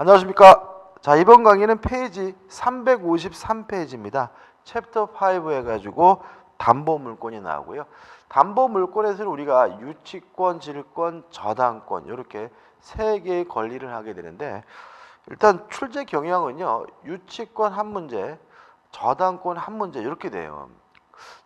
안녕하십니까. 자, 이번 강의는 페이지 353페이지입니다. 챕터 5 해가지고 담보물권이 나오고요. 담보물권에서는 우리가 유치권, 질권, 저당권 이렇게 세 개의 권리를 하게 되는데, 일단 출제 경향은요, 유치권 한 문제, 저당권 한 문제 이렇게 돼요.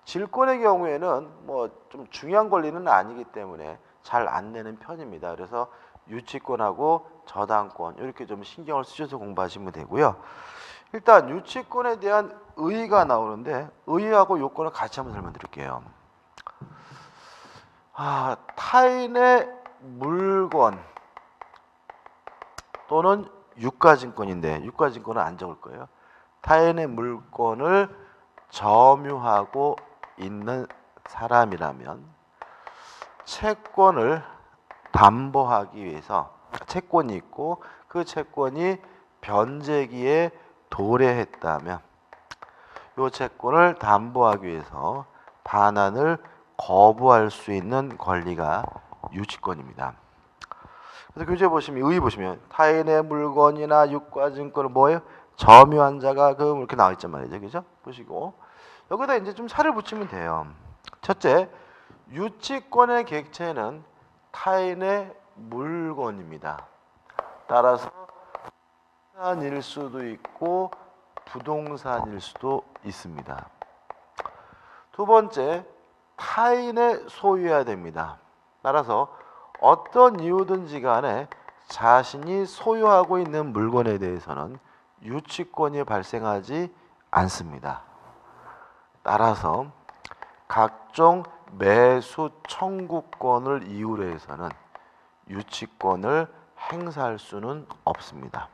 질권의 경우에는 뭐 좀 중요한 권리는 아니기 때문에 잘 안 내는 편입니다. 그래서 유치권하고 저당권 이렇게 좀 신경을 쓰셔서 공부하시면 되고요. 일단 유치권에 대한 의의가 나오는데, 의의하고 요건을 같이 한번 설명드릴게요. 타인의 물건 또는 유가증권인데, 유가증권은 안 적을 거예요. 타인의 물건을 점유하고 있는 사람이라면 채권을 담보하기 위해서, 채권이 있고 그 채권이 변제기에 도래했다면 이 채권을 담보하기 위해서 반환을 거부할 수 있는 권리가 유치권입니다. 그래서 교재 보시면, 의의 보시면 타인의 물건이나 유가증권을 뭐예요? 점유한 자가 그 이렇게 나와 있단 말이죠. 그죠? 보시고 여기다 이제 좀 살을 붙이면 돼요. 첫째, 유치권의 객체는 타인의 물건입니다. 따라서 부동산일 수도 있고 부동산일 수도 있습니다. 두 번째, 타인의 소유해야 됩니다. 따라서 어떤 이유든지 간에 자신이 소유하고 있는 물건에 대해서는 유치권이 발생하지 않습니다. 따라서 각종 매수 청구권을 이유로 해서는 유치권을 행사할 수는 없습니다.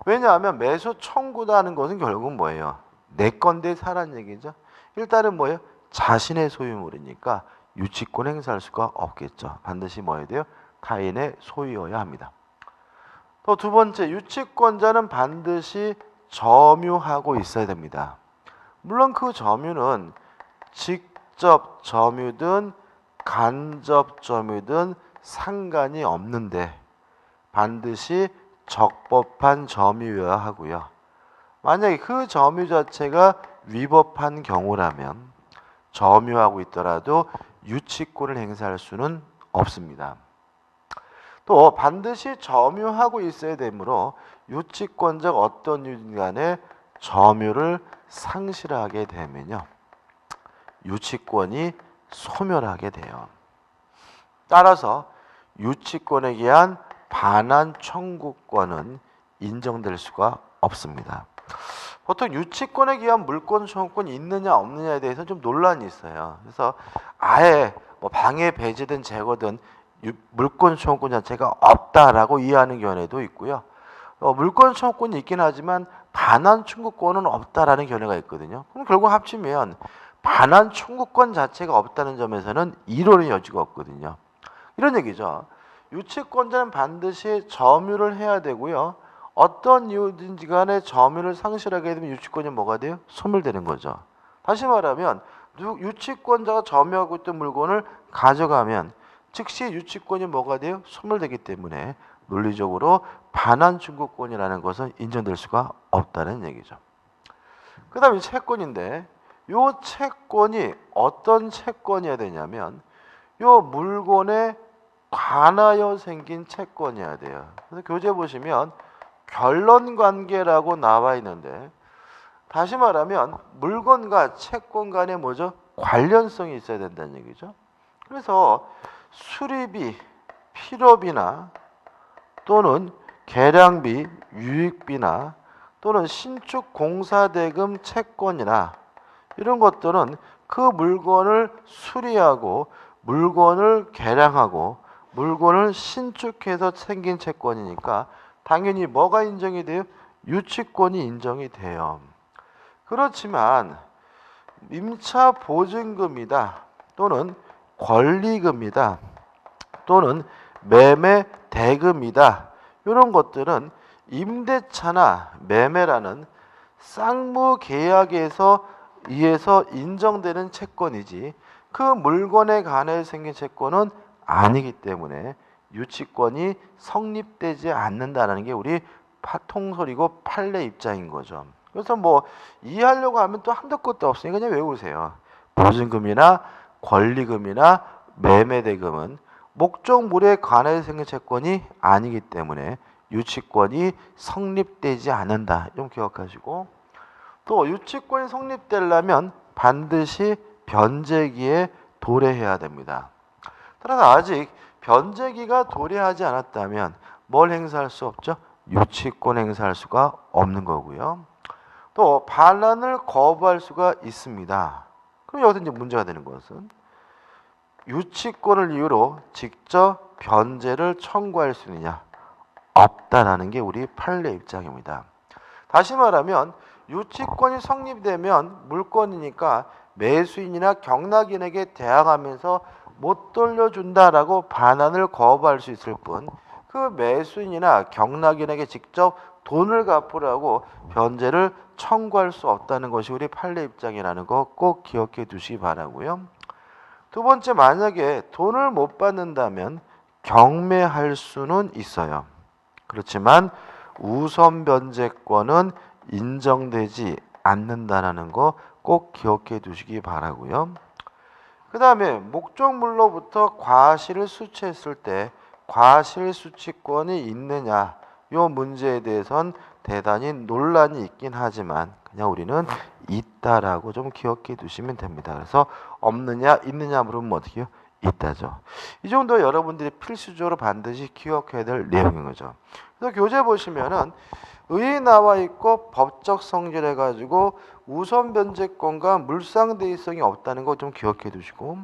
왜냐하면 매수 청구라는 것은 결국은 뭐예요? 내 건데 사란 얘기죠. 일단은 뭐예요? 자신의 소유물이니까 유치권 행사할 수가 없겠죠. 반드시 뭐여야 돼요? 타인의 소유여야 합니다. 또 두 번째, 유치권자는 반드시 점유하고 있어야 됩니다. 물론 그 점유는 직접 점유든 간접 점유든 상관이 없는데 반드시 적법한 점유여야 하고요. 만약에 그 점유 자체가 위법한 경우라면 점유하고 있더라도 유치권을 행사할 수는 없습니다. 또 반드시 점유하고 있어야 되므로 유치권자가 어떤 이유든 간에 점유를 상실하게 되면요, 유치권이 소멸하게 돼요. 따라서 유치권에 의한 반환 청구권은 인정될 수가 없습니다. 보통 유치권에 의한 물권 청구권이 있느냐 없느냐에 대해서 좀 논란이 있어요. 그래서 아예 뭐 방해 배제든 제거든 물권 청구권 자체가 없다라고 이해하는 견해도 있고요. 물권 청구권이 있긴 하지만 반환 청구권은 없다라는 견해가 있거든요. 그럼 결국 합치면 반환 청구권 자체가 없다는 점에서는 이론의 여지가 없거든요. 이런 얘기죠. 유치권자는 반드시 점유를 해야 되고요. 어떤 이유든지 간에 점유를 상실하게 되면 유치권이 뭐가 돼요? 소멸되는 거죠. 다시 말하면 유치권자가 점유하고 있던 물건을 가져가면 즉시 유치권이 뭐가 돼요? 소멸되기 때문에 논리적으로 반환 청구권이라는 것은 인정될 수가 없다는 얘기죠. 그 다음에 채권인데, 이 채권이 어떤 채권이어야 되냐면 이 물건에 관하여 생긴 채권이어야 돼요. 그래서 교재 보시면 결론관계라고 나와 있는데, 다시 말하면 물건과 채권 간에 뭐죠? 관련성이 있어야 된다는 얘기죠. 그래서 수리비, 필요비나 또는 계량비, 유익비나 또는 신축 공사대금 채권이나 이런 것들은 그 물건을 수리하고 물건을 개량하고 물건을 신축해서 생긴 채권이니까 당연히 뭐가 인정이 돼요? 유치권이 인정이 돼요. 그렇지만 임차 보증금이다 또는 권리금이다 또는 매매 대금이다, 이런 것들은 임대차나 매매라는 쌍무 계약에서 의해서 인정되는 채권이지 그 물건에 관해 생긴 채권은 아니기 때문에 유치권이 성립되지 않는다는 게 우리 통솔이고 판례 입장인 거죠. 그래서 뭐 이해하려고 하면 또 한도 끝도 없으니까 그냥 외우세요. 보증금이나 권리금이나 매매대금은 목적물에 관해서 생긴 채권이 아니기 때문에 유치권이 성립되지 않는다. 좀 기억하시고, 또 유치권이 성립되려면 반드시 변제기에 도래해야 됩니다. 따라서 아직 변제기가 도래하지 않았다면 뭘 행사할 수 없죠? 유치권 행사할 수가 없는 거고요. 또 반환을 거부할 수가 있습니다. 그럼 여기서 이제 문제가 되는 것은 유치권을 이유로 직접 변제를 청구할 수 있느냐? 없다라는 게 우리 판례 입장입니다. 다시 말하면 유치권이 성립되면 물권이니까 매수인이나 경락인에게 대항하면서 못 돌려준다라고 반환을 거부할 수 있을 뿐, 그 매수인이나 경락인에게 직접 돈을 갚으라고 변제를 청구할 수 없다는 것이 우리 판례 입장이라는 거 꼭 기억해 두시기 바라고요. 두 번째, 만약에 돈을 못 받는다면 경매할 수는 있어요. 그렇지만 우선 변제권은 인정되지 않는다는 거 꼭 기억해 두시기 바라고요. 그 다음에 목적물로부터 과실을 수취했을 때 과실수취권이 있느냐, 이 문제에 대해선 대단히 논란이 있긴 하지만 그냥 우리는 있다라고 좀 기억해 두시면 됩니다. 그래서 없느냐 있느냐 물으면 어떻게 해요? 있다죠. 이 정도 여러분들이 필수적으로 반드시 기억해야 될 내용인 거죠. 그래서 교재 보시면은 의에 나와 있고 법적 성질 해가지고 우선 변제권과 물상대의성이 없다는 거 좀 기억해 두시고,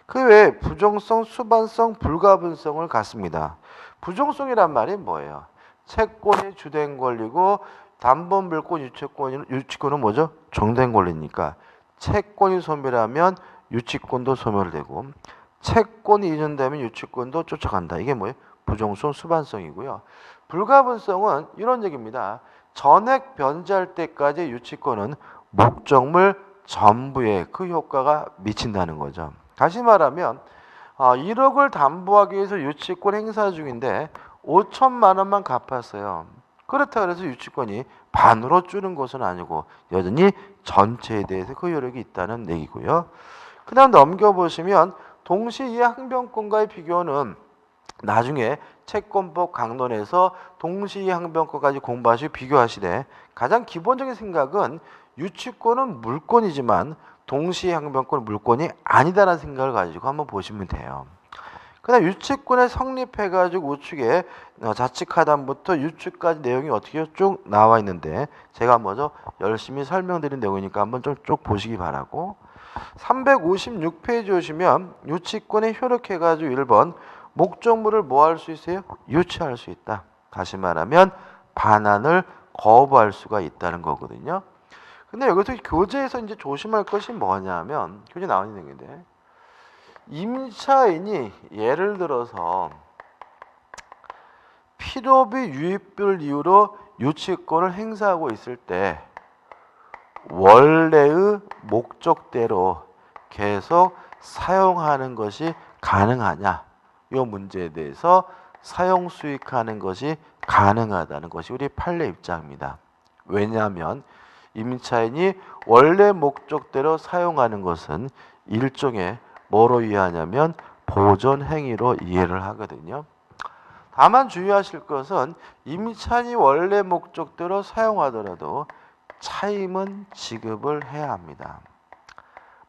그 외에 부정성, 수반성, 불가분성을 갖습니다. 부정성이란 말이 뭐예요? 채권이 주된 권리고 담보물권 유치권은 뭐죠? 종된 권리니까 채권이 소멸하면 유치권도 소멸되고 채권이 이전되면 유치권도 쫓아간다. 이게 뭐예요? 부정성, 수반성이고요. 불가분성은 이런 얘기입니다. 전액 변제할 때까지 유치권은 목적물 전부에 그 효과가 미친다는 거죠. 다시 말하면 1억을 담보하기 위해서 유치권 행사 중인데 5천만 원만 갚았어요. 그렇다 그래서 유치권이 반으로 줄은 것은 아니고 여전히 전체에 대해서 그 효력이 있다는 얘기고요. 그 다음 넘겨보시면 동시이해 항변권과의 비교는 나중에 채권법 강론에서 동시이해 항변권까지 공부하시고 비교하시되, 가장 기본적인 생각은 유치권은 물권이지만 동시이해 항변권은 물권이 아니다라는 생각을 가지고 한번 보시면 돼요. 그 다음 유치권에 성립해가지고 우측에 자칫하단부터 유축까지 내용이 어떻게 쭉 나와 있는데, 제가 먼저 열심히 설명드린 내용이니까 한번 좀 쭉 보시기 바라고, 356페이지 오시면 유치권에 효력해가지고 1번 목적물을 뭐 할 수 있어요? 유치할 수 있다. 다시 말하면 반환을 거부할 수가 있다는 거거든요. 근데 여기서 교재에서 이제 조심할 것이 뭐냐면, 교재 나와 있는 얘기인데, 임차인이 예를 들어서 필요비 유입비를 이유로 유치권을 행사하고 있을 때 원래의 목적대로 계속 사용하는 것이 가능하냐, 이 문제에 대해서 사용 수익하는 것이 가능하다는 것이 우리 판례 입장입니다. 왜냐하면 임차인이 원래 목적대로 사용하는 것은 일종의 뭐로 이해하냐면 보존 행위로 이해를 하거든요. 다만 주의하실 것은 임차인이 원래 목적대로 사용하더라도 차임은 지급을 해야 합니다.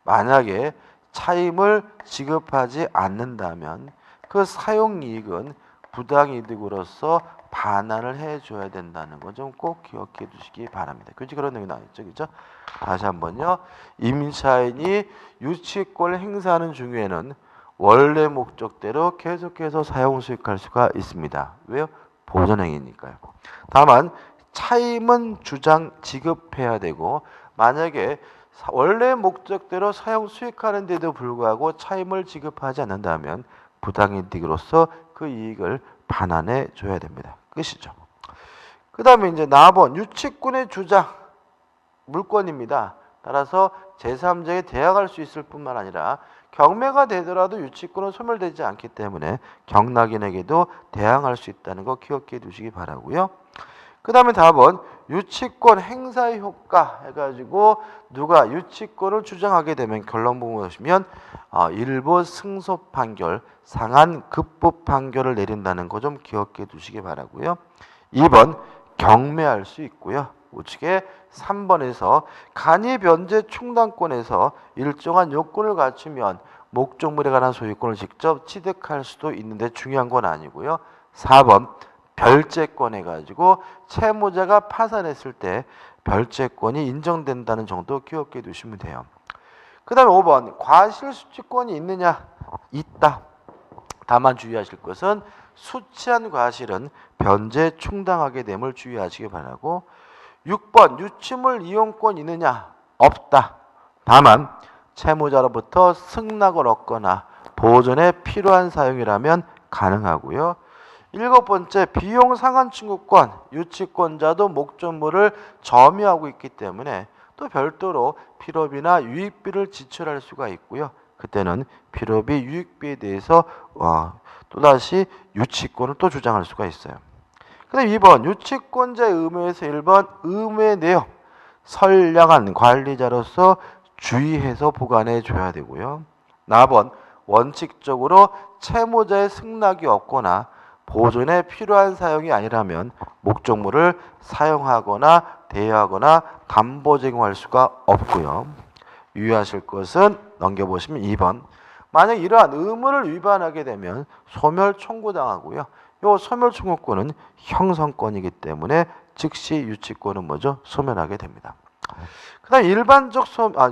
만약에 차임을 지급하지 않는다면 그 사용이익은 부당이득으로서 반환을 해줘야 된다는 거 좀 꼭 기억해 두시기 바랍니다. 교재 그런 내용이 나와있죠, 그죠? 다시 한번요. 임차인이 유치권을 행사하는 중에는 원래 목적대로 계속해서 사용 수익할 수가 있습니다. 왜요? 보존행위니까요. 다만 차임은 주장 지급해야 되고, 만약에 원래 목적대로 사용 수익하는 데도 불구하고 차임을 지급하지 않는다면 부당이득으로서 그 이익을 반환해 줘야 됩니다. 끝이죠. 그 다음에 이제 4번 유치권의 주장 물권입니다. 따라서 제3자에 대항할 수 있을 뿐만 아니라 경매가 되더라도 유치권은 소멸되지 않기 때문에 경락인에게도 대항할 수 있다는 거 기억해 두시기 바라고요. 그 다음에 답은 유치권 행사의 효과 해가지고 누가 유치권을 주장하게 되면 결론 보시면 1부 승소 판결, 상한 급부 판결을 내린다는 거 좀 기억해 두시기 바라고요. 2번 경매할 수 있고요. 우측에 3번에서 간이 변제 충당권에서 일정한 요건을 갖추면 목적물에 관한 소유권을 직접 취득할 수도 있는데 중요한 건 아니고요. 4번 별채권 해가지고 채무자가 파산했을 때 별채권이 인정된다는 정도 기억해 두시면 돼요. 그 다음에 5번 과실수취권이 있느냐? 있다. 다만 주의하실 것은 수취한 과실은 변제 충당하게 됨을 주의하시기 바라고 6번 유치물 이용권 있느냐? 없다. 다만 채무자로부터 승낙을 얻거나 보존에 필요한 사용이라면 가능하고요. 7번째 비용 상환 청구권, 유치권자도 목적물을 점유하고 있기 때문에 또 별도로 필요비나 유익비를 지출할 수가 있고요. 그때는 필요비, 유익비에 대해서 또다시 유치권을 또 주장할 수가 있어요. 그 다음 2번 유치권자의 의무에서 1번 의무의 내용, 선량한 관리자로서 주의해서 보관해 줘야 되고요. 4번 원칙적으로 채무자의 승낙이 없거나 보존에 필요한 사용이 아니라면 목적물을 사용하거나 대여하거나 담보 제공할 수가 없고요. 유의하실 것은 넘겨보시면 2번 만약 이러한 의무를 위반하게 되면 소멸 청구당하고요. 이 소멸 청구권은 형성권이기 때문에 즉시 유치권은 뭐죠? 소멸하게 됩니다. 그 다음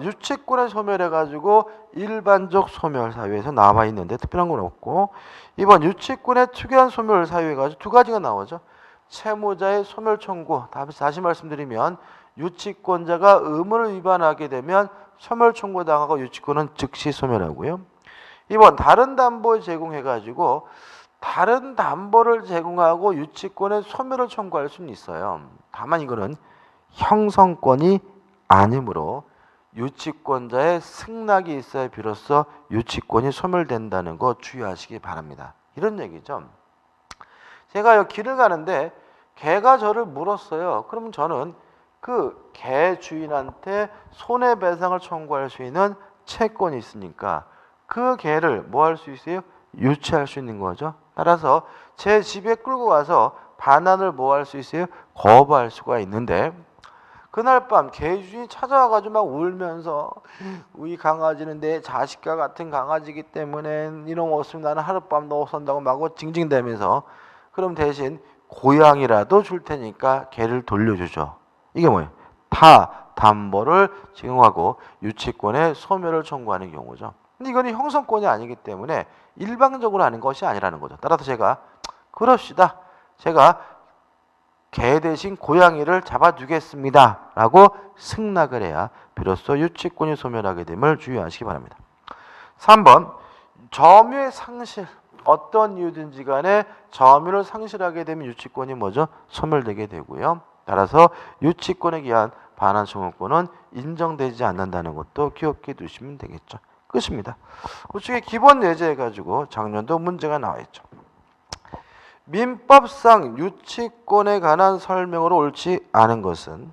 유치권을 소멸해가지고 일반적 소멸 사유에서 나와 있는데 특별한 건 없고 2번 유치권의 특이한 소멸 사유해가지고 두 가지가 나오죠. 채무자의 소멸 청구. 다시 말씀드리면 유치권자가 의무를 위반하게 되면 소멸 청구당하고 유치권은 즉시 소멸하고요. 2번 다른 담보 제공해가지고 다른 담보를 제공하고 유치권의 소멸을 청구할 수는 있어요. 다만 이거는 형성권이 아니므로 유치권자의 승낙이 있어야 비로소 유치권이 소멸된다는 거 주의하시기 바랍니다. 이런 얘기죠. 제가 길을 가는데 개가 저를 물었어요. 그러면 저는 그 개 주인한테 손해배상을 청구할 수 있는 채권이 있으니까 그 개를 뭐 할 수 있어요? 유치할 수 있는 거죠. 따라서 제 집에 끌고 가서 반환을 뭐 할 수 있어요? 거부할 수가 있는데 그날 밤 개 주인이 찾아와가지고 막 울면서 우리 강아지는 내 자식과 같은 강아지이기 때문에 이놈 없으면 나는 하룻밤 너 산다고 막 징징대면서 그럼 대신 고양이라도 줄 테니까 개를 돌려주죠. 이게 뭐예요? 타 담보를 제공하고 유치권의 소멸을 청구하는 경우죠. 근데 이거는 형성권이 아니기 때문에 일방적으로 하는 것이 아니라는 거죠. 따라서 제가 그럽시다. 제가 개 대신 고양이를 잡아주겠습니다. 라고 승낙을 해야 비로소 유치권이 소멸하게 됨을 주의하시기 바랍니다. 3번 점유의 상실. 어떤 이유든지 간에 점유를 상실하게 되면 유치권이 뭐죠? 소멸되게 되고요. 따라서 유치권에 기한 반환 청구권은 인정되지 않는다는 것도 기억해 두시면 되겠죠. 끝입니다. 우측에 기본 예제 해가지고 작년도 문제가 나와 있죠. 민법상 유치권에 관한 설명으로 옳지 않은 것은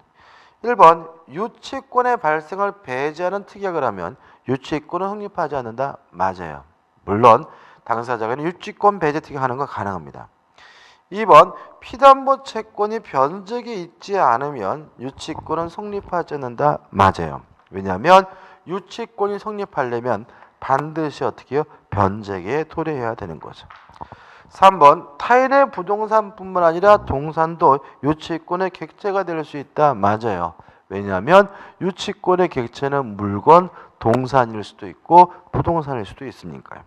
1번 유치권의 발생을 배제하는 특약을 하면 유치권은 성립하지 않는다. 맞아요. 물론 당사자가 유치권 배제 특약하는 건 가능합니다. 2번 피담보 채권이 변적이 있지 않으면 유치권은 성립하지 않는다. 맞아요. 왜냐하면 유치권이 성립하려면 반드시 어떻게 해요? 변제에 도래해야 되는 거죠. 3번 타인의 부동산뿐만 아니라 동산도 유치권의 객체가 될 수 있다. 맞아요. 왜냐하면 유치권의 객체는 물건, 동산일 수도 있고 부동산일 수도 있으니까요.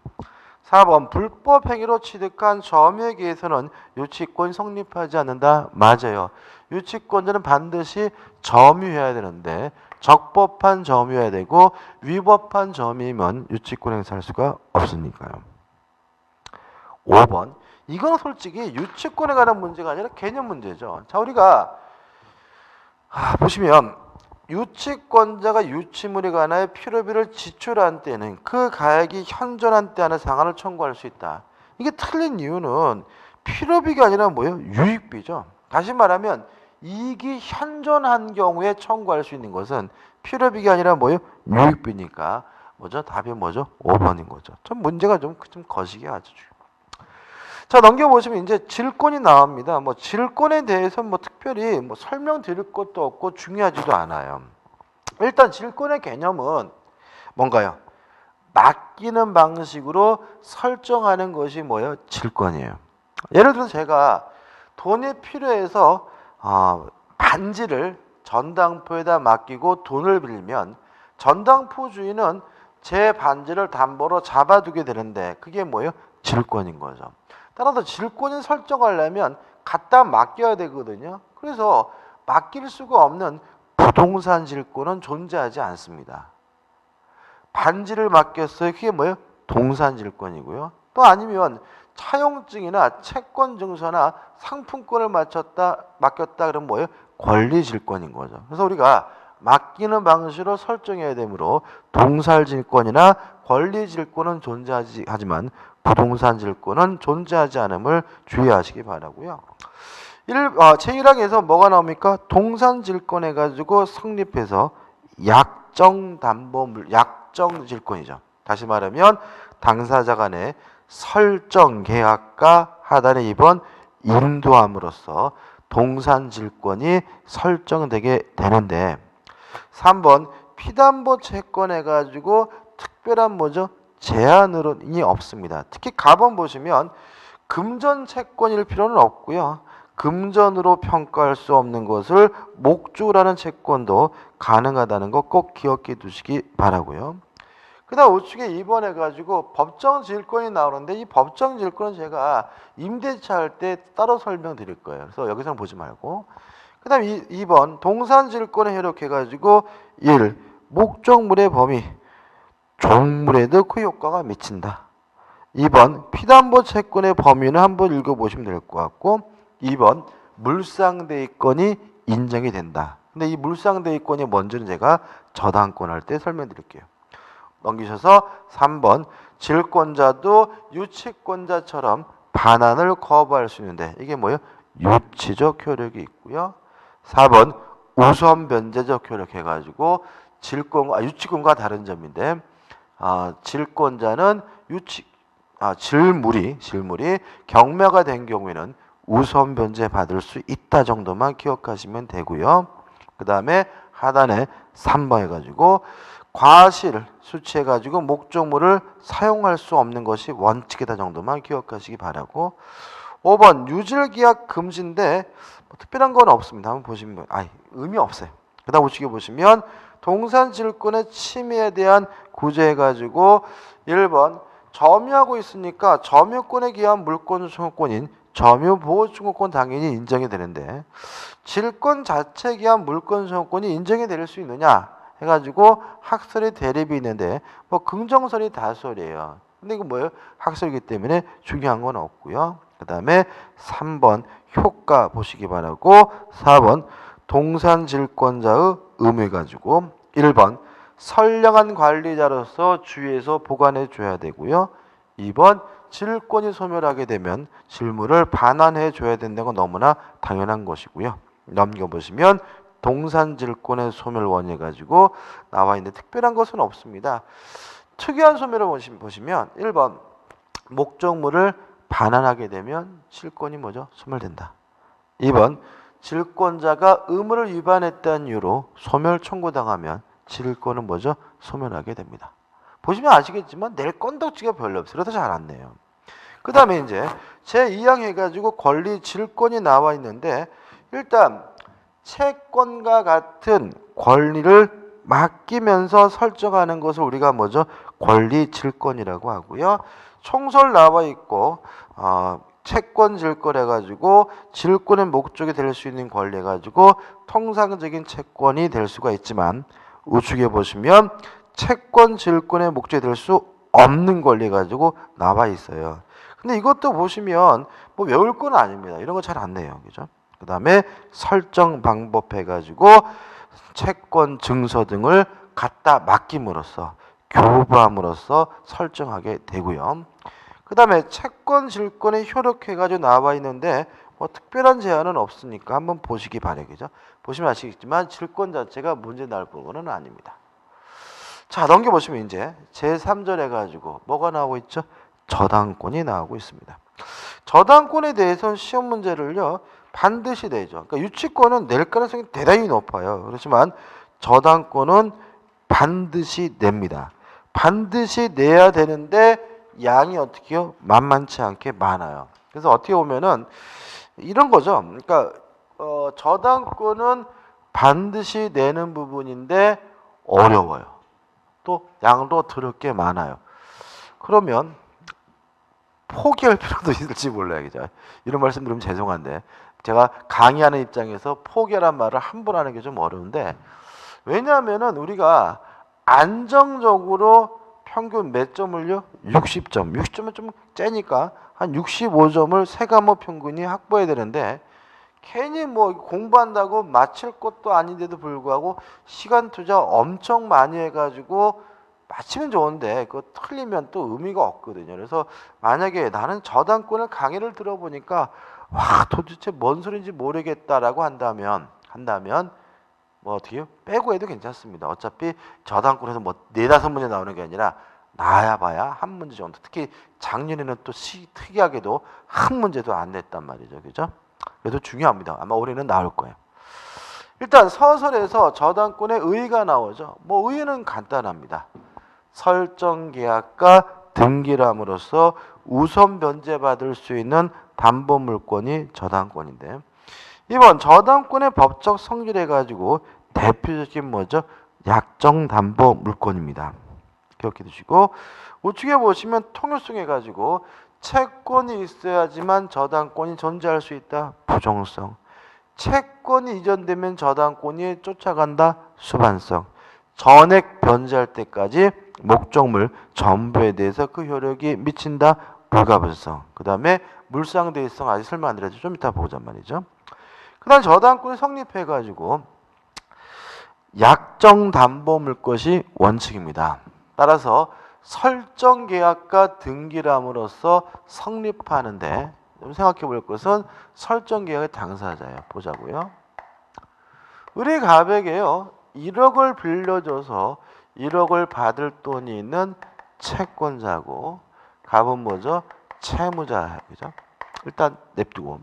4번 불법 행위로 취득한 점유에 의해서는 유치권이 성립하지 않는다. 맞아요. 유치권자는 반드시 점유해야 되는데 적법한 점유해야 되고 위법한 점유면 유치권 행사할 수가 없으니까요. 5번 이건 솔직히 유치권에 관한 문제가 아니라 개념 문제죠. 자, 우리가 보시면 유치권자가 유치물에 관하여 필요비를 지출한 때는 그 가액이 현존한 때 안에 상한을 청구할 수 있다. 이게 틀린 이유는 필요비가 아니라 뭐예요? 유익비죠. 다시 말하면 이익이 현존한 경우에 청구할 수 있는 것은 필요비가 아니라 뭐예요? 유익비니까 뭐죠? 답이 뭐죠? 5번인 거죠. 좀 문제가 좀 거시기 하죠. 자, 넘겨보시면 이제 질권이 나옵니다. 뭐 질권에 대해서 뭐 특별히 뭐 설명드릴 것도 없고 중요하지도 않아요. 일단 질권의 개념은 뭔가요? 맡기는 방식으로 설정하는 것이 뭐예요? 질권이에요. 예를 들어서 제가 돈이 필요해서 반지를 전당포에다 맡기고 돈을 빌리면 전당포 주인은 제 반지를 담보로 잡아두게 되는데 그게 뭐예요? 질권인 거죠. 따라서 질권을 설정하려면 갖다 맡겨야 되거든요. 그래서 맡길 수가 없는 부동산 질권은 존재하지 않습니다. 반지를 맡겼어요. 그게 뭐예요? 동산 질권이고요. 또 아니면 차용증이나 채권 증서나 상품권을 맡겼다 그러면 뭐예요? 권리 질권인 거죠. 그래서 우리가 맡기는 방식으로 설정해야 되므로 동산 질권이나 권리 질권은 존재하지만 부동산 질권은 존재하지 않음을 주의하시기 바라고요. 제1항에서 뭐가 나옵니까? 동산 질권 해가지고 성립해서 약정 질권이죠. 다시 말하면 당사자 간의 설정 계약과 하단에 2번 인도함으로써 동산 질권이 설정되게 되는데 3번 피담보 채권 해가지고 특별한 뭐죠? 제한으로는 없습니다. 특히 가번 보시면 금전 채권일 필요는 없고요. 금전으로 평가할 수 없는 것을 목조라는 채권도 가능하다는 거 꼭 기억해 두시기 바라고요. 그 다음 우측에 2번 해가지고 법정질권이 나오는데 이 법정질권은 제가 임대차 할 때 따로 설명드릴 거예요. 그래서 여기서는 보지 말고. 그 다음 2번 동산질권을 해석해가지고 1. 목적물의 범위 종물에도 그 효과가 미친다. 2번 피담보 채권의 범위는 한번 읽어보시면 될 것 같고 2번 물상대위권이 인정이 된다. 근데 이 물상대위권이 뭔지는 제가 저당권 할 때 설명드릴게요. 넘기셔서 3번 질권자도 유치권자처럼 반환을 거부할 수 있는데 이게 뭐예요? 유치적 효력이 있고요. 4번 우선 변제적 효력 해가지고 유치권과 다른 점인데 질권자는 질물이 경매가 된 경우에는 우선 변제 받을 수 있다 정도만 기억하시면 되고요. 그 다음에 하단에 3번 해가지고 과실 수취해가지고 목적물을 사용할 수 없는 것이 원칙이다 정도만 기억하시기 바라고 5번 유질계약 금지인데 뭐 특별한 건 없습니다. 한번 보시면 의미 없어요. 그 다음 우측에 보시면 동산질권의 침해에 대한 구제해가지고 1번 점유하고 있으니까 점유권에 기한 물권청구권인 점유보호청구권 당연히 인정이 되는데 질권 자체에 기한 물권청구권이 인정이 될 수 있느냐 해가지고 학설의 대립이 있는데 뭐 긍정설이 다설이에요. 근데 이거 뭐예요? 학설이기 때문에 중요한 건 없고요. 그 다음에 3번 효과 보시기 바라고 4번 동산질권자의 의무 가지고 1번 선량한 관리자로서 주의해서 보관해 줘야 되고요. 2번 질권이 소멸하게 되면 질물을 반환해 줘야 된다는 건 너무나 당연한 것이고요. 넘겨보시면 동산질권의 소멸 원인 가지고 나와 있는데 특별한 것은 없습니다. 특이한 소멸을 보시면 1번 목적물을 반환하게 되면 질권이 뭐죠? 소멸된다. 2번 질권자가 의무를 위반했다는 이유로 소멸 청구당하면 질권은 뭐죠? 소멸하게 됩니다. 보시면 아시겠지만 낼 건덕지가 별로 없어요. 그래서 잘 안 내요. 그 다음에 이제 제2항 해가지고 권리 질권이 나와 있는데 일단 채권과 같은 권리를 맡기면서 설정하는 것을 우리가 뭐죠? 권리 질권이라고 하고요. 총설 나와 있고 채권 질권 해가지고 질권의 목적이 될 수 있는 권리 해가지고 통상적인 채권이 될 수가 있지만 우측에 보시면 채권 질권의 목적이 될 수 없는 권리 가지고 나와 있어요. 근데 이것도 보시면 뭐 외울 건 아닙니다. 이런 거 잘 안 내요. 그죠? 그 다음에 설정 방법 해가지고 채권 증서 등을 갖다 맡김으로써 교부함으로써 설정하게 되고요. 그 다음에 채권 질권에 효력해가지고 나와 있는데 뭐 특별한 제한은 없으니까 한번 보시기 바라겠죠. 보시면 아시겠지만 질권 자체가 문제 날 부분은 아닙니다. 자, 넘겨보시면 이제 제3절 해가지고 뭐가 나오고 있죠? 저당권이 나오고 있습니다. 저당권에 대해서는 시험 문제를요 반드시 내죠. 그러니까 유치권은 낼 가능성이 대단히 높아요. 그렇지만 저당권은 반드시 냅니다. 반드시 내야 되는데 양이 어떻게요? 만만치 않게 많아요. 그래서 어떻게 보면은 이런 거죠. 그러니까 저당권은 반드시 내는 부분인데 어려워요. 또 양도 더럽게 많아요. 그러면 포기할 필요도 있을지 몰라야겠죠. 이런 말씀 드리면 죄송한데 제가 강의하는 입장에서 포기란 말을 함부로 하는 게 좀 어려운데 왜냐하면은 우리가 안정적으로 평균 몇 점을요? 60점. 60점은 좀 째니까 한 65점을 세 과목 평균이 확보해야 되는데 괜히 뭐 공부한다고 맞힐 것도 아닌데도 불구하고 시간 투자 엄청 많이 해가지고 맞히면 좋은데 그거 틀리면 또 의미가 없거든요. 그래서 만약에 나는 저당권을 강의를 들어보니까 와 도대체 뭔 소리인지 모르겠다라고 한다면 뭐 어떻게 해요? 빼고 해도 괜찮습니다. 어차피 저당권에서 뭐 4-5문제 나오는 게 아니라 나야 봐야 한 문제 정도. 특히 작년에는 또 특이하게도 한 문제도 안 냈단 말이죠. 그죠? 그래도 중요합니다. 아마 올해는 나올 거예요. 일단 서술에서 저당권의 의의가 나오죠. 뭐 의의는 간단합니다. 설정계약과 등기함으로써 우선 변제받을 수 있는 담보물권이 저당권인데 이번 저당권의 법적 성질해 가지고 대표적인 뭐죠? 약정담보물권입니다. 기억해 두시고 우측에 보시면 통효성 해가지고 채권이 있어야지만 저당권이 존재할 수 있다. 부정성. 채권이 이전되면 저당권이 쫓아간다. 수반성. 전액 변제할 때까지 목적물 전부에 대해서 그 효력이 미친다. 불가분성. 그 다음에 물상대위성 아직 설명 안 드려도 좀 이따 보자 말이죠. 그 다음 저당권이 성립해가지고 약정담보물것이 원칙입니다. 따라서 설정계약과 등기함으로써 성립하는데 좀 생각해 볼 것은 설정계약의 당사자예요. 보자고요. 우리 갑에게요 1억을 빌려줘서 1억을 받을 돈이 있는 채권자고 갑은 뭐죠? 채무자. 그죠? 일단 냅두고.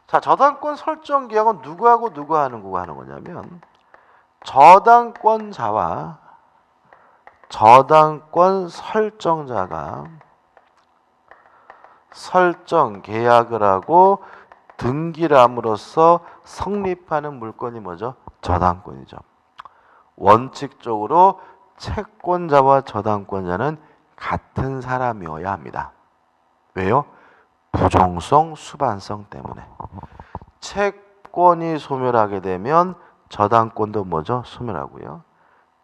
자, 저당권 설정계약은 누구하고 누구 하는 거냐면 저당권자와 저당권 설정자가 설정 계약을 하고 등기함으로써 성립하는 물건이 뭐죠? 저당권이죠. 원칙적으로 채권자와 저당권자는 같은 사람이어야 합니다. 왜요? 부정성, 수반성 때문에. 채권이 소멸하게 되면 저당권도 뭐죠? 소멸하고요.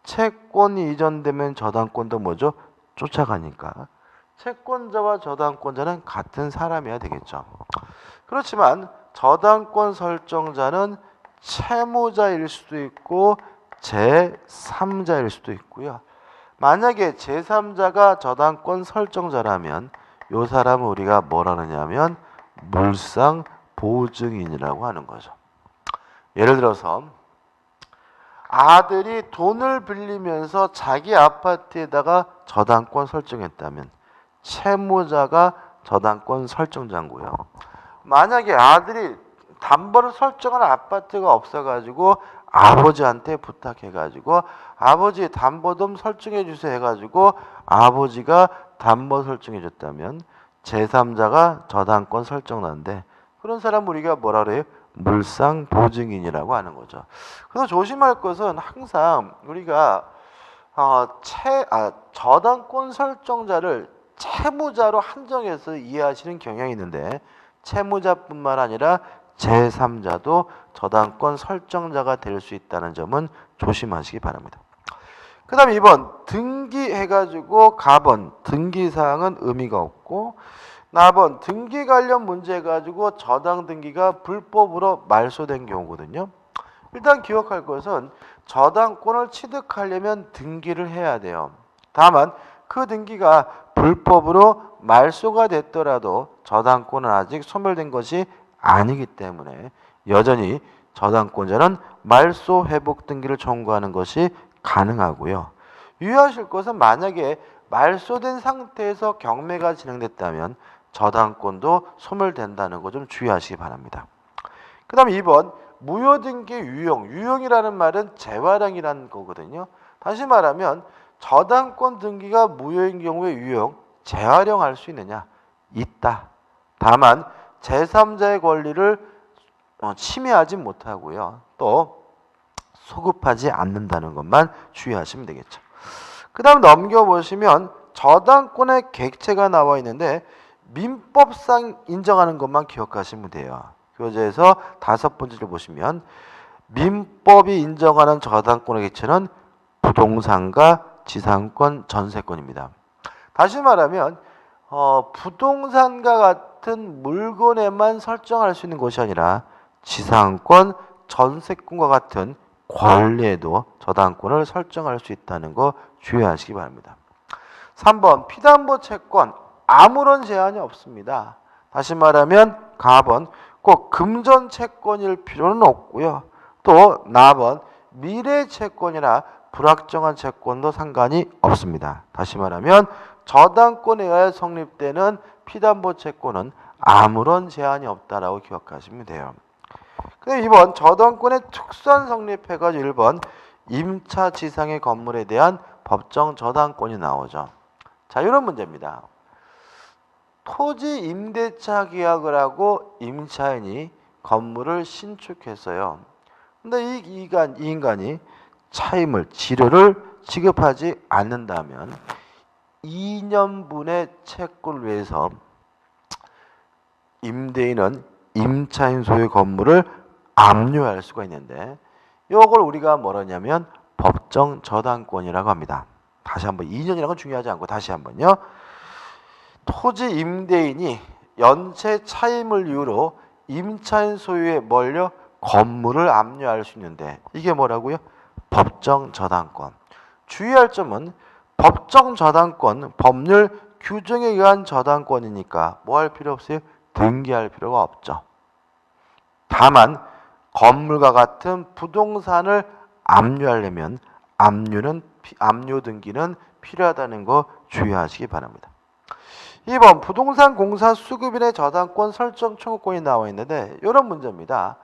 채권이 이전되면 저당권도 뭐죠? 쫓아가니까. 채권자와 저당권자는 같은 사람이어야 되겠죠. 그렇지만 저당권 설정자는 채무자일 수도 있고 제3자일 수도 있고요. 만약에 제3자가 저당권 설정자라면 이 사람은 우리가 뭐라 하느냐면 물상 보증인이라고 하는 거죠. 예를 들어서 아들이 돈을 빌리면서 자기 아파트에다가 저당권 설정했다면 채무자가 저당권 설정자고요. 만약에 아들이 담보를 설정한 아파트가 없어가지고 아버지한테 부탁해가지고 아버지 담보 좀 설정해 주세요 해가지고 아버지가 담보 설정해 줬다면 제3자가 저당권 설정하는데 그런 사람 우리가 뭐라 그래요? 물상 보증인이라고 하는 거죠. 그래서 조심할 것은 항상 우리가 저당권 설정자를 채무자로 한정해서 이해하시는 경향이 있는데 채무자뿐만 아니라 제3자도 저당권 설정자가 될 수 있다는 점은 조심하시기 바랍니다. 그 다음에 2번 등기해가지고 가번 등기사항은 의미가 없고 나번 등기 관련 문제 해가지고 저당 등기가 불법으로 말소된 경우거든요. 일단 기억할 것은 저당권을 취득하려면 등기를 해야 돼요. 다만 그 등기가 불법으로 말소가 됐더라도 저당권은 아직 소멸된 것이 아니기 때문에 여전히 저당권자는 말소 회복 등기를 청구하는 것이 가능하고요. 유의하실 것은 만약에 말소된 상태에서 경매가 진행됐다면 저당권도 소멸된다는 거 좀 주의하시기 바랍니다. 그 다음 2번 무효등기 유용. 유용이라는 말은 재활용이라는 거거든요. 다시 말하면 저당권 등기가 무효인 경우에 유용, 재활용할 수 있느냐? 있다. 다만 제3자의 권리를 침해하지 못하고요. 또 소급하지 않는다는 것만 주의하시면 되겠죠. 그 다음 넘겨보시면 저당권의 객체가 나와 있는데 민법상 인정하는 것만 기억하시면 돼요. 교재에서 5번째를 보시면 민법이 인정하는 저당권의 객체는 부동산과 지상권, 전세권입니다. 다시 말하면 부동산과 같은 물건에만 설정할 수 있는 것이 아니라 지상권, 전세권과 같은 권리에도 저당권을 설정할 수 있다는 거 주의하시기 바랍니다. 3번 피담보 채권 아무런 제한이 없습니다. 다시 말하면 가번 꼭 금전 채권일 필요는 없고요. 또 나번 미래 채권이나 불확정한 채권도 상관이 없습니다. 다시 말하면 저당권에 의해 성립되는 피담보 채권은 아무런 제한이 없다라고 기억하시면 돼요. 그다음 2번 저당권의 특수한 성립해가지고 1번 임차 지상의 건물에 대한 법정 저당권이 나오죠. 자, 이런 문제입니다. 토지 임대차 계약을 하고 임차인이 건물을 신축했어요. 근데 이 인간이 차임을, 지료를 지급하지 않는다면 2년분의 채권을 위해서 임대인은 임차인 소유 건물을 압류할 수가 있는데 이걸 우리가 뭐라 하냐면 법정 저당권이라고 합니다. 다시 한번 2년이라는 건 중요하지 않고 다시 한번요. 토지 임대인이 연체 차임을 이유로 임차인 소유에 몰려 건물을 압류할 수 있는데 이게 뭐라고요? 법정 저당권. 주의할 점은 법정 저당권, 법률 규정에 의한 저당권이니까 뭐 할 필요 없어요? 등기할 필요가 없죠. 다만 건물과 같은 부동산을 압류하려면 압류 등기는 필요하다는 거 주의하시기 바랍니다. 2번 부동산 공사 수급인의 저당권 설정 청구권이 나와 있는데 이런 문제입니다.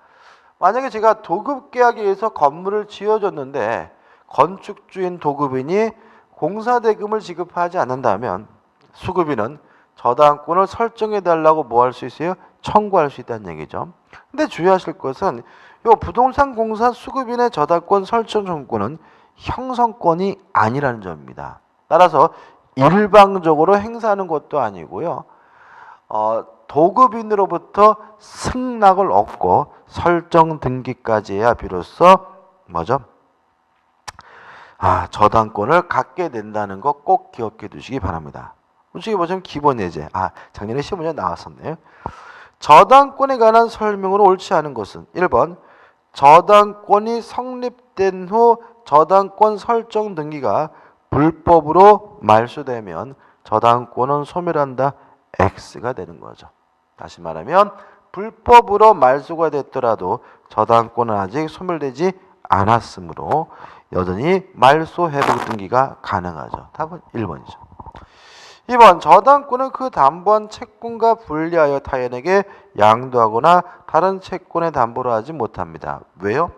만약에 제가 도급계약에 의해서 건물을 지어줬는데 건축주인 도급인이 공사대금을 지급하지 않는다면 수급인은 저당권을 설정해달라고 뭐 할 수 있어요? 청구할 수 있다는 얘기죠. 근데 주의하실 것은 이 부동산 공사 수급인의 저당권 설정 청구권은 형성권이 아니라는 점입니다. 따라서 일방적으로 행사하는 것도 아니고요. 도급인으로부터 승낙을 얻고 설정 등기까지 해야 비로소 뭐죠? 저당권을 갖게 된다는 거 꼭 기억해 두시기 바랍니다. 솔직히 보시면 기본 예제. 작년에 시험에 나왔었네요. 저당권에 관한 설명으로 옳지 않은 것은 1번 저당권이 성립된 후 저당권 설정 등기가 불법으로 말소되면 저당권은 소멸한다. X가 되는 거죠. 다시 말하면 불법으로 말소가 됐더라도 저당권은 아직 소멸되지 않았으므로 여전히 말소 회복 등기가 가능하죠. 답은 1번이죠. 2번 저당권은 그 담보한 채권과 분리하여 타인에게 양도하거나 다른 채권에 담보를 하지 못합니다. 왜요?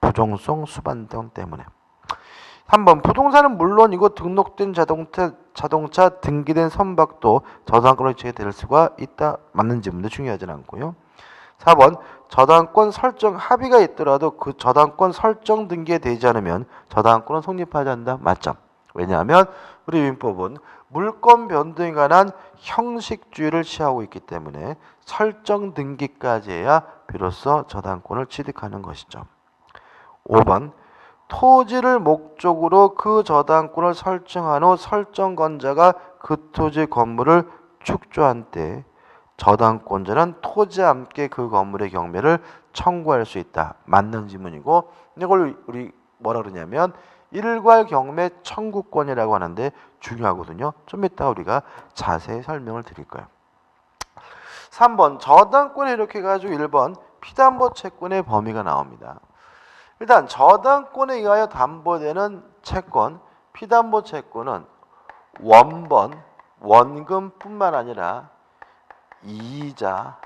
부정성 수반등 때문에. 3번 부동산은 물론이고 등록된 자동차 등기된 선박도 저당권을 취해될 수가 있다. 맞는 지문도 중요하진 않고요. 4번 저당권 설정 합의가 있더라도 그 저당권 설정 등기에 되지 않으면 저당권은 성립하지 않는다. 맞죠? 왜냐하면 우리 민법은 물권 변동에 관한 형식주의를 취하고 있기 때문에 설정 등기까지 해야 비로소 저당권을 취득하는 것이죠. 5번 토지를 목적으로 그 저당권을 설정한 후 설정권자가 그 토지 건물을 축조한 때 저당권자는 토지와 함께 그 건물의 경매를 청구할 수 있다. 맞는 지문이고 이걸 우리 뭐라 그러냐면 일괄 경매 청구권이라고 하는데 중요하거든요. 좀 이따 우리가 자세히 설명을 드릴 거예요. 3번 저당권에 이렇게 해가지고 1번 피담보 채권의 범위가 나옵니다. 일단 저당권에 의하여 담보되는 채권, 피담보 채권은 원본, 원금뿐만 아니라 이자,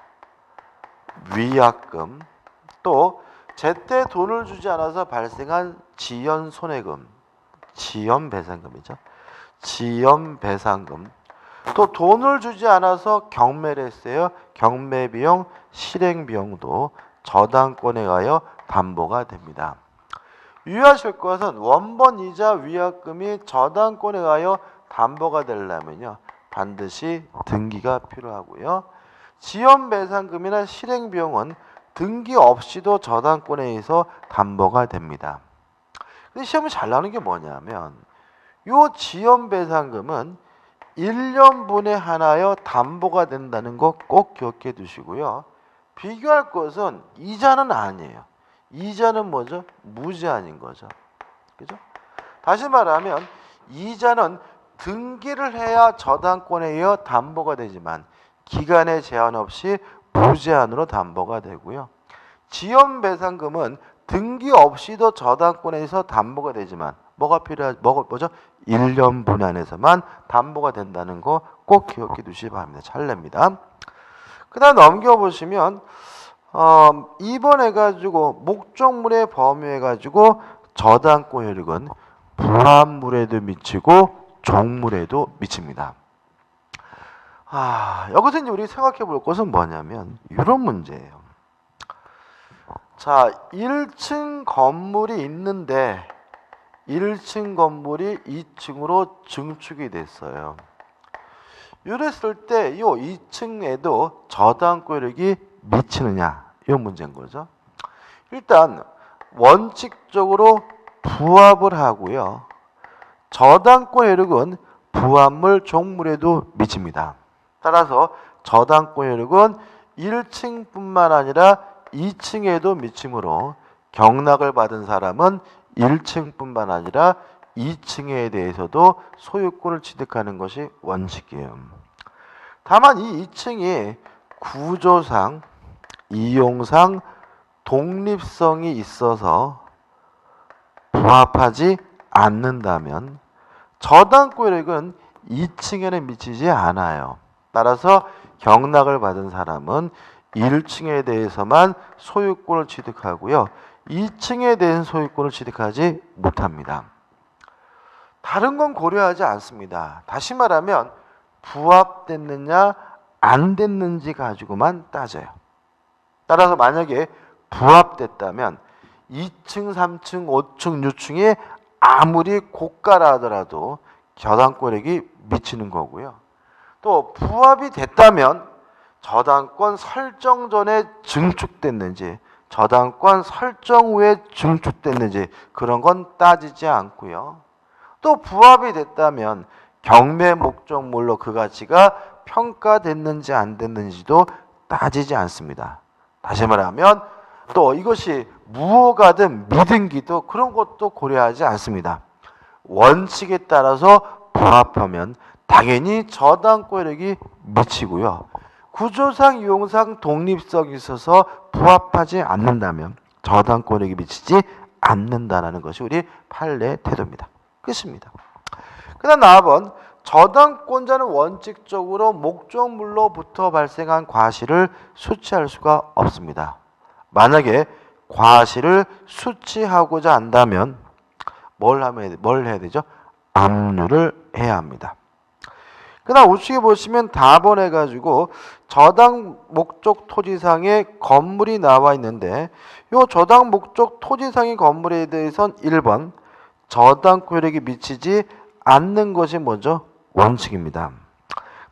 위약금, 또 제때 돈을 주지 않아서 발생한 지연 손해금, 지연 배상금이죠. 지연 배상금. 또 돈을 주지 않아서 경매를 했어요. 경매 비용, 실행 비용도 저당권에 의하여 담보가 됩니다. 유의하실 것은 원본 이자 위약금이 저당권에 의하여 담보가 되려면요. 반드시 등기가 필요하고요. 지연 배상금이나 실행 비용은 등기 없이도 저당권에 의해서 담보가 됩니다. 근데 시험이 잘 나오는 게 뭐냐면 요 지연 배상금은 1년분에 하나여 담보가 된다는 거 꼭 기억해 두시고요. 비교할 것은 이자는 아니에요. 이자는 뭐죠? 무제한인 거죠. 그죠? 다시 말하면 이자는 등기를 해야 저당권에 의해 담보가 되지만 기간에 제한 없이 무제한으로 담보가 되고요. 지연 배상금은 등기 없이도 저당권에 의해서 담보가 되지만 뭐죠? 1년분 안에서만 담보가 된다는 거 꼭 기억해 두시기 바랍니다. 찰례입니다. 그 다음 넘겨보시면 2번 해가지고 목적물의 범위 해가지고 저당권 효력은 부합물에도 미치고 종물에도 미칩니다. 여기서 이제 우리 생각해 볼 것은 뭐냐면 이런 문제예요. 자, 1층 건물이 있는데 1층 건물이 2층으로 증축이 됐어요. 이랬을 때 이 2층에도 저당권 효력이 미치느냐 이 문제인 거죠. 일단 원칙적으로 부합을 하고요. 저당권 효력은 부합물 종물에도 미칩니다. 따라서 저당권 효력은 1층뿐만 아니라 2층에도 미치므로 경락을 받은 사람은 1층뿐만 아니라 2층에 대해서도 소유권을 취득하는 것이 원칙이에요. 다만 이 2층이 구조상, 이용상 독립성이 있어서 부합하지 않는다면 저당권 효력은 2층에는 미치지 않아요. 따라서 경락을 받은 사람은 1층에 대해서만 소유권을 취득하고요. 2층에 대한 소유권을 취득하지 못합니다. 다른 건 고려하지 않습니다. 다시 말하면 부합됐느냐 안 됐는지 가지고만 따져요. 따라서 만약에 부합됐다면 2층, 3층, 5층, 6층에 아무리 고가라 하더라도 저당권액이 미치는 거고요. 또 부합이 됐다면 저당권 설정 전에 증축됐는지 저당권 설정 후에 증축됐는지 그런 건 따지지 않고요. 또 부합이 됐다면 경매 목적물로 그 가치가 평가됐는지 안 됐는지도 따지지 않습니다. 다시 말하면 또 이것이 무효가든 미등기도 그런 것도 고려하지 않습니다. 원칙에 따라서 부합하면 당연히 저당권 효력이 미치고요. 구조상, 이용상 독립성이 있어서 부합하지 않는다면 저당권 효력이 미치지 않는다는 것이 우리 판례 태도입니다. 끝입니다. 그 다음 4번 저당권자는 원칙적으로 목적물로부터 발생한 과실을 수취할 수가 없습니다. 만약에 과실을 수취하고자 한다면 뭘 해야 되죠? 압류를 해야 합니다. 그 다음 우측에 보시면 답번 해가지고 저당 목적 토지상의 건물이 나와 있는데 이 저당 목적 토지상의 건물에 대해서는 1번 저당권 효력이 미치지 않는 것이 뭐죠? 원칙입니다.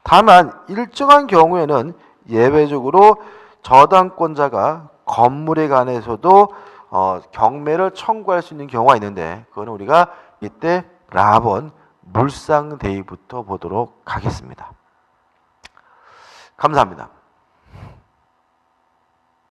다만 일정한 경우에는 예외적으로 저당권자가 건물에 관해서도 경매를 청구할 수 있는 경우가 있는데 그거는 우리가 이때 라번 물상대위부터 보도록 하겠습니다. 감사합니다.